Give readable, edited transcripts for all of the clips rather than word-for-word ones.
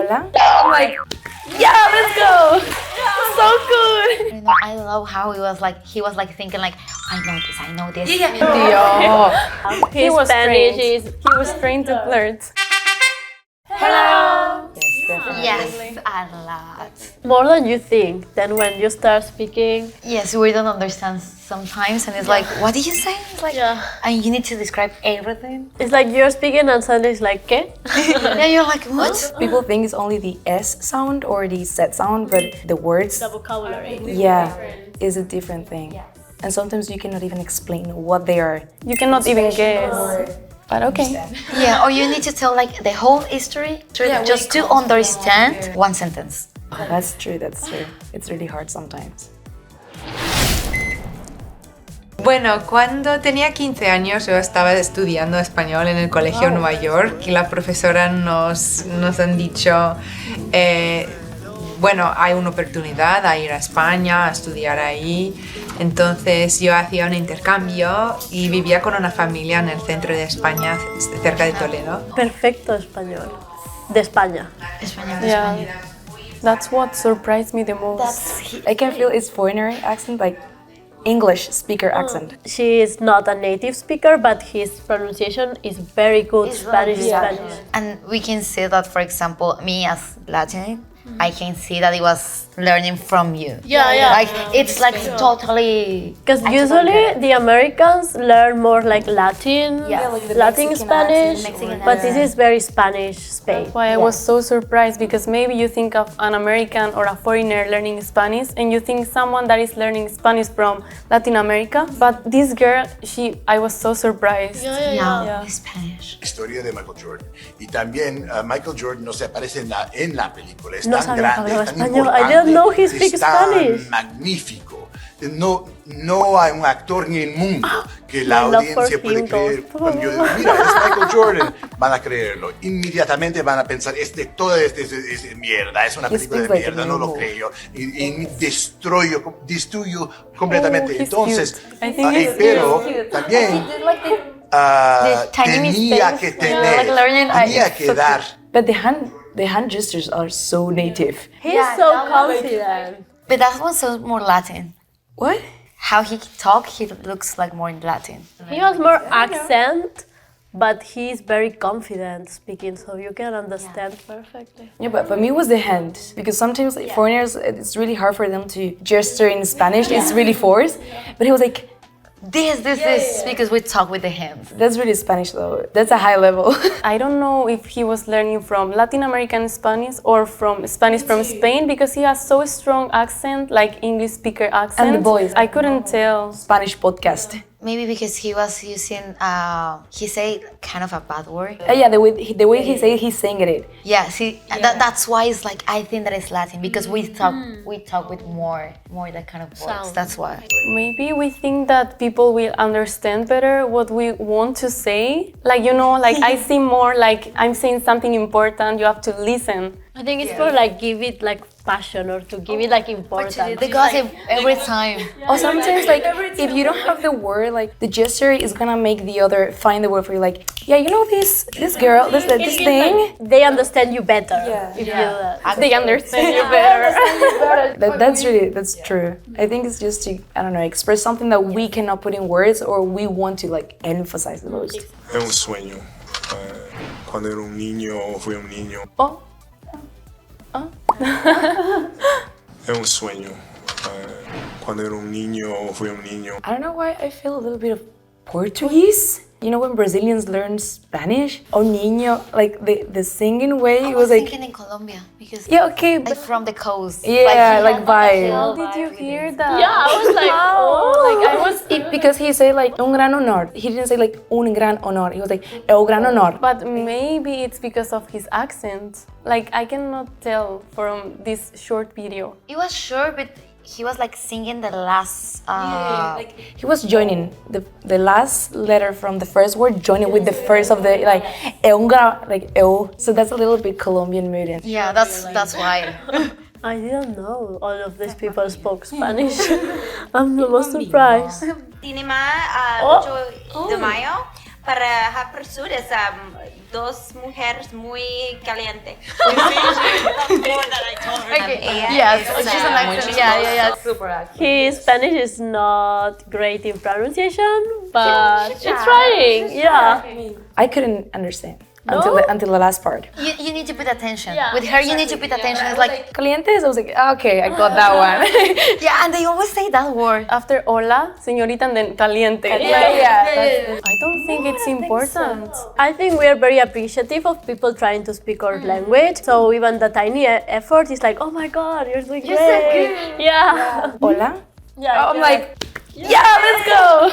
hola. I'm like, yeah, let's go. So good. I love how he was like thinking like, I know this. Dios. He was trained to flirt. Hello. Yes, a lot. More than you think. Then when you start speaking, Yes, we don't understand sometimes, and it's like, what did you say? It's like, and you need to describe everything. it's like you're speaking and suddenly it's like, ¿qué? Yeah, you're like, what? People think it's only the S sound or the Z sound, but the words, The vocabulary. is a different thing. And sometimes you cannot even explain what they are. You cannot even guess. But okay. Yeah, or you need to tell like the whole history just to understand one sentence. That's true. It's really hard sometimes. Bueno, cuando tenía 15 años yo estaba estudiando español en el colegio Nueva York y la profesora nos han dicho, bueno, hay una oportunidad a ir a España a estudiar ahí. Entonces yo hacía un intercambio y vivía con una familia en el centro de España, cerca de Toledo. Perfecto español. De España. Yeah. That's what surprised me the most. I can feel his foreigner accent, like English speaker accent. She is not a native speaker, but his pronunciation is very good. Spanish. And we can see that, for example, me as Latin, I can see that it was learning from you. Yeah. Like, it's like totally... Because usually the Americans learn more like Latin, like the Latin Mexican Spanish, accent, but this is very Spanish Spain. Why I was so surprised, because maybe you think of an American or a foreigner learning Spanish and you think someone that is learning Spanish from Latin America, but this girl, I was so surprised. Yeah. Spanish. Historia de Michael Jordan. Y también Michael Jordan no se aparece en la película. Es No tan sabía que grande, hablaba es tan español. importante, I didn't know he speaks es tan Spanish. magnífico. No hay un actor ni en el mundo que la My love audiencia for puede him creer. goes. Cuando yo digo, mira, es Michael Jordan, van a creerlo. Inmediatamente van a pensar, toda es mierda, es una película de speaks like mierda, a no lo normal. creo. Y destruyo completamente. he's Entonces, cute. I think pero también tiny tenía mistakes. que tener, Like learning, tenía que dar. But the hand gestures are so native. He's so confident. But that one sounds more Latin. What? How he talk, he looks like more Latin. He has more accent, but he's very confident speaking, so you can understand perfectly. Yeah, but for me it was the hand, because sometimes like, foreigners, it's really hard for them to gesture in Spanish. It's really forced. But he was like, This, because we talk with the hands. that's really Spanish though. That's a high level. I don't know if he was learning from Latin American Spanish or from Spanish from Spain, because he has so strong accent, like English speaker accent. And the voice. I couldn't tell. Spanish podcast. Maybe because he was using, he said kind of a bad word. Yeah, the way he say he's saying it. Yeah, see, that's why it's like, I think that it's Latin, because we talk with more that kind of words. Sound. That's why. Maybe we think that people will understand better what we want to say. Like, like I see more like I'm saying something important, you have to listen. I think it's for like give it like passion or to give it like importance. The gossip every time. Or sometimes like if you don't have the word, like the gesture is gonna make the other find the word for you. Like, yeah, this girl, this thing. They understand you better if you do that. They understand you better. That's true. I think it's just to, I don't know, express something that we cannot put in words or we want to like emphasize the most. Es un sueño. Cuando era un niño, fui un niño. Es un sueño. Cuando era un niño, fui un niño. I don't know why I feel a little bit of Portuguese. You know when Brazilians learn Spanish? O niño, like the singing way, it was like, thinking in Colombia, because yeah, okay, like but from the coast. yeah, like vibe. Did you hear that? Yeah, I was like, Because he said like un gran honor. He didn't say like un gran honor. He was like el gran honor. But maybe it's because of his accent. Like, I cannot tell from this short video. It was short, but he was like singing the last. He was joining the last letter from the first word, joining with the first of the like un gran, like eu. So that's a little bit Colombian mood. Yeah, that's why. I didn't know all of these people spoke Spanish. I'm the most surprised. Cinema 8 de mayo para Have Pursuit es dos mujeres muy calientes. Yes, she's an actor. Yeah. Super active. His Spanish is not great in pronunciation, but it's trying. Yeah. I couldn't understand No? until the last part. You need to put attention. Yeah, With her, you need to put attention. It's like, Calientes, I was like, okay, I got that one. yeah, and they always say that word. After hola, señorita, and then caliente. Yeah. I don't think it's important. I think we are very appreciative of people trying to speak our language. So even the tiny effort is like, oh my God, you're doing great. so good. Yeah. Hola? Yeah. I'm like, yeah, let's go.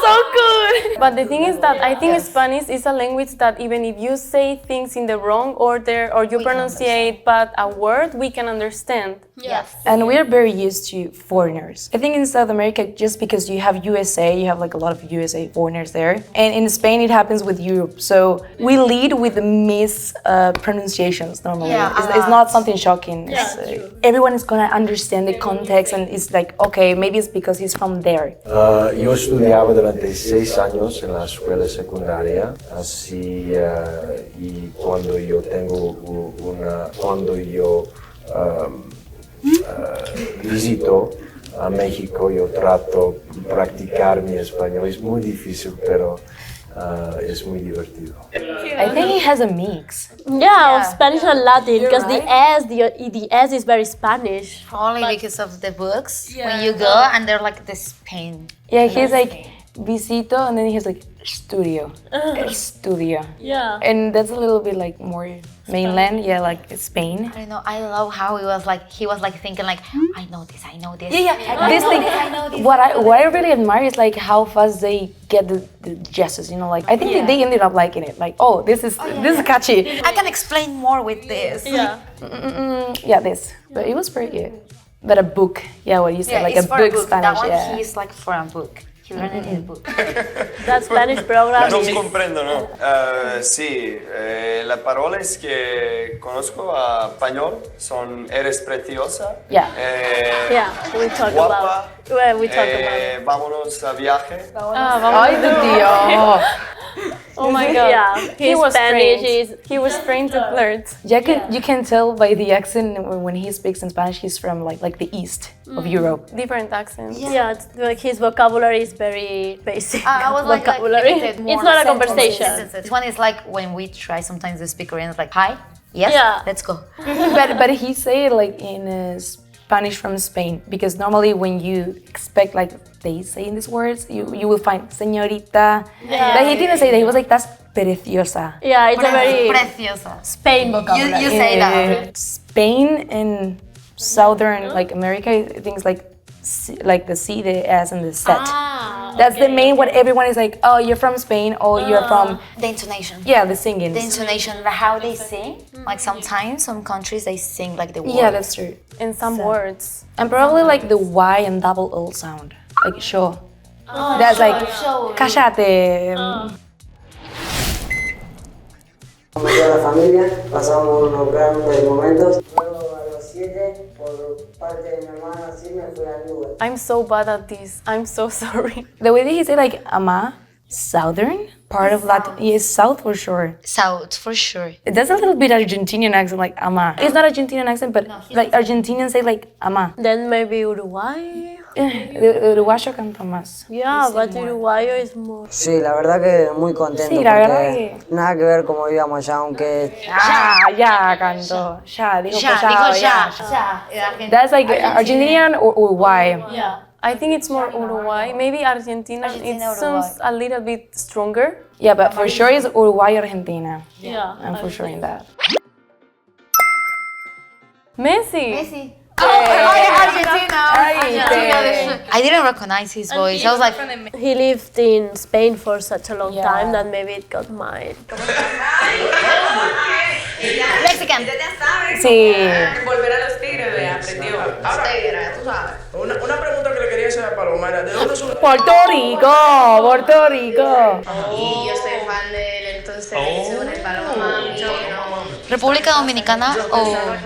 So good. But the thing is that I think Spanish is a language that even if you say things in the wrong order or you pronunciate bad a word, we can understand. Yes. And we're very used to foreigners. I think in South America, just because you have USA, you have like a lot of USA foreigners there. And in Spain, it happens with Europe. So we lead with the mispronunciations normally. Yeah, It's not something shocking. Yeah, It's, true. everyone is gonna understand the context and it's like, okay, maybe it's because he's from there. Yo estudiaba durante 6 años en la escuela secundaria, así y cuando yo visito a México, yo trato de practicar mi español. Es muy difícil, pero es muy divertido. I think he has a mix. Yeah, of Spanish and Latin, because the S is very Spanish. Only because of the books. When you go and they're like the Spain. Yeah, he's like visito and then he has like studio. Estudio. Yeah. And that's a little bit like more mainland, yeah, like Spain. I don't know. I love how he was like thinking like, I know this. Yeah. This thing, what I really admire is like how fast they get the gestures, you know, like I think they ended up liking it. Like, oh, this is catchy. I can explain more with this. Yeah. Yeah, this. But it was pretty good. But a book, yeah, what you said, like a it's for book Spanish, That one yeah. he's like for a book. He learned it in a book. That Spanish program Non is... comprendo, no? Sì, le parole che conosco a spagnolo sono eres preciosa. Yeah. Yeah, we talk guapa, about... Well, we talk about... Vámonos a viaje. Ay, tu tío. Oh my God. Yeah, his Spanish is... He was trained to flirt. You can tell by the accent when he speaks in Spanish, he's from like the east of Europe. Different accents. Yeah, it's like his vocabulary is very basic. I was like vocabulary. limited, more It's not a sentences. conversation. This one is like when we try sometimes to speak Korean, it's like, hi, yes, Yeah. let's go. But he say it like in Spanish from Spain because normally when you expect like they say in these words, you will find señorita. Yeah. But he didn't say that. He was like, "That's preciosa." Yeah, it's a very Preciosa. Spain vocabulary. You say that. Spain and southern like America, things like the C, the S, and the Z. That's the main what everyone is like. Oh, you're from Spain. Oh, you're from The intonation. yeah, the singing. The intonation, how they sing. Like sometimes, some countries they sing like the word. Yeah, that's true. In some words. And probably like the Y and double O sound, like show. That's like cállate. Como toda la familia, pasamos unos grandes momentos. Luego a los 7, por parte de mi hermana, sí me fui a Cuba. I'm so bad at this. I'm so sorry. The way that he said like ama, southern part of Latin, yes, south for sure. South, for sure. That's a little bit Argentinian accent, like ama. It's not Argentinian accent, but like Argentinians say like ama. Then maybe Uruguay. The uruguayo canta más. Yeah, but Uruguayo is more... Sí, la verdad que muy contento Sí, la verdad porque nada que ver como vivíamos allá, aunque Ya cantó. Ya, dijo Ya, que dijo ya. ya. That's like Argentinian or Uruguay. Yeah. I think it's more Uruguay. Maybe Argentina. Argentina, It sounds a little bit stronger. Yeah, but for sure it's Uruguay, Argentina. Yeah. I'm for sure in that. Messi. Argentina. I didn't recognize his voice. I was like, He lived in Spain for such a long time that maybe it got mine. Mexican. Sí. Volver a los tigres, de aprendió. Ahora, tú sabes. Una pregunta que le quería hacer a Paloma era, ¿de dónde son? Puerto Rico. Y yo soy fan de él, entonces según el Paloma, Mami, República Dominicana o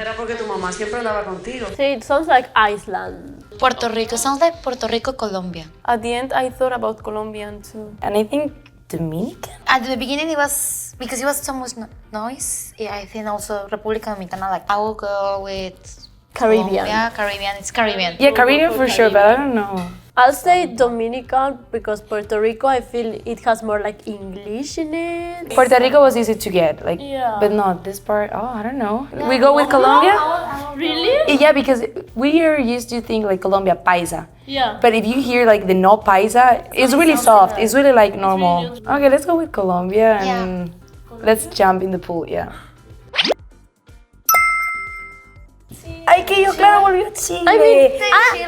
Era porque tu mamá siempre hablaba contigo. See, it sounds like Iceland. Puerto Rico. Sounds like Puerto Rico, Colombia. At the end, I thought about Colombian too. And I think Dominican? At the beginning, it was because it was so much noise. Yeah, I think also República Dominicana. Like I will go with Caribbean. Yeah, Caribbean. It's Caribbean. Yeah, Caribbean for sure, but I don't know. I'll say Dominican because Puerto Rico, I feel it has more like English in it. Puerto Rico was easy to get, like, Yeah. but not this part. Oh, I don't know. We go with Colombia. Really? Yeah, because we are used to think like Colombia paisa. Yeah. But if you hear like the no paisa, it's really soft. It's really like normal. Okay, let's go with Colombia and let's jump in the pool. Yeah. Ay, que yo claro volvió a Chile. I mean,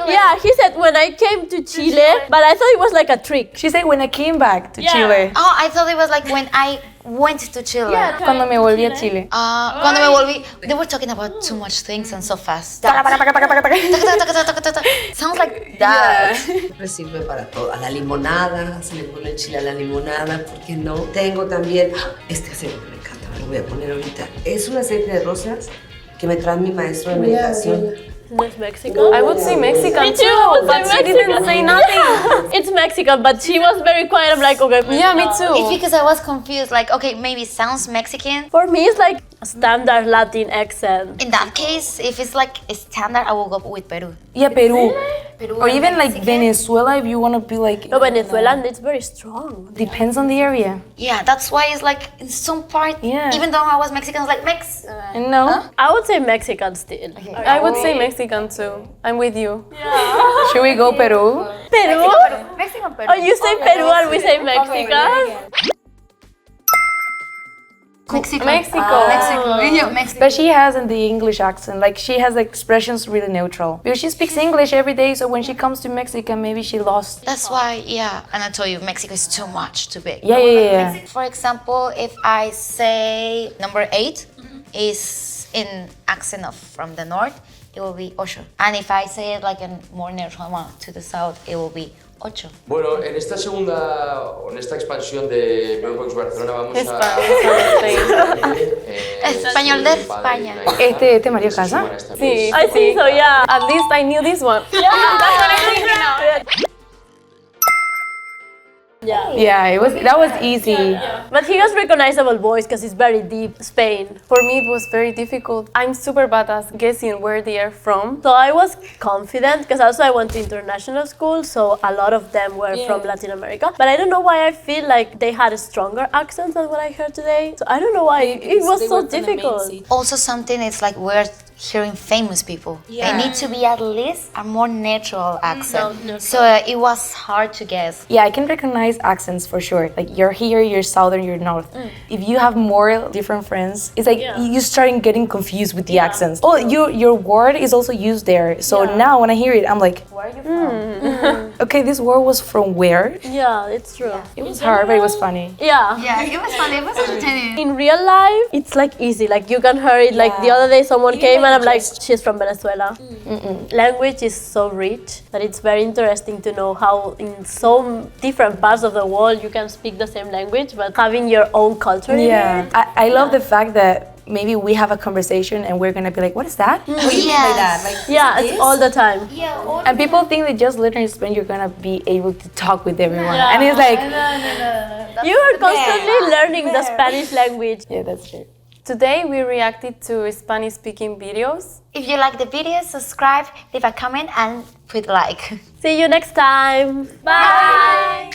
yeah, he said when I came to Chile, but I thought it was like a trick. She said when I came back to Chile. Oh, I thought it was like when I went to Chile. Cuando me volví a Chile. Cuando me volví, they were talking about too much things and so fast. Sounds like that. Siempre sirve para todo. A la limonada, se le pone chile a la limonada, ¿por qué no? Tengo también este aceite que me encanta, me lo voy a poner ahorita. Es un aceite de rosas que me trae mi maestro de meditación. It's Mexican? I would say Mexican Me too, but she didn't say nothing. It's Mexican, but she was very quiet. I'm like, okay. Yeah, me too. It's because I was confused. Like, okay, maybe it sounds Mexican. For me, it's like a standard Latin accent. In that case, if it's like a standard, I will go with Peru. Yeah, Peru. Peru Or and even like Mexican. Venezuela if you want to be like... No, Venezuelan, it's very strong. Depends on the area. Yeah, that's why it's like in some part, even though I was Mexican, it's like Mex. No. I would say Mexican still. I would say Mexican too. I'm with you. Should we go Peru? Peru? Mexican, Peru. Oh, you say Peru and we say Mexican? Mexico. Mexico. But she has in the English accent, like she has like expressions really neutral. Because she speaks English every day, so when she comes to Mexico, maybe she lost. That's why, yeah. And I told you, Mexico is too much, too big. Yeah. For example, if I say number 8 is in accent of from the north, it will be ocho. And if I say it like in more neutral to the south, it will be ocho. Bueno, en esta expansión de Novak Barcelona vamos Español de España. Este Mario Casas? Sí, I think so, yeah. At least I knew this one. Yeah, that's what I'm thinking now. Yeah, that was easy. But he has recognizable voice because it's very deep Spain. For me, it was very difficult. I'm super bad at guessing where they are from. So I was confident because also I went to international school, so a lot of them were from Latin America. But I don't know why I feel like they had a stronger accent than what I heard today. So I don't know why it was so difficult. Also something it's like we're hearing famous people. They need to be at least a more natural accent. So it was hard to guess. Yeah, I can recognize accents for sure. Like you're here, you're southern, you're north. If you have more different friends, it's like you start getting confused with the accents. Oh, your word is also used there. So now when I hear it, I'm like, where are you from? Okay, this word was from where? Yeah, it's true. It was hard, but it was funny. Yeah. Yeah, it was funny. It was entertaining. In real life, it's like easy. Like you can hear it. Like the other day, someone came and I'm like, she's from Venezuela. Language is so rich that it's very interesting to know how in so different parts of the world you can speak the same language, but having your own culture in it. I love the fact that maybe we have a conversation and we're gonna be like, what is that? Yeah, it's all the time. And people think that just learning Spanish, you're gonna be able to talk with everyone. And it's like, You are constantly learning the Spanish language. Yeah, that's true. Today we reacted to Spanish-speaking videos. If you like the video, subscribe, leave a comment and put like. See you next time. Bye.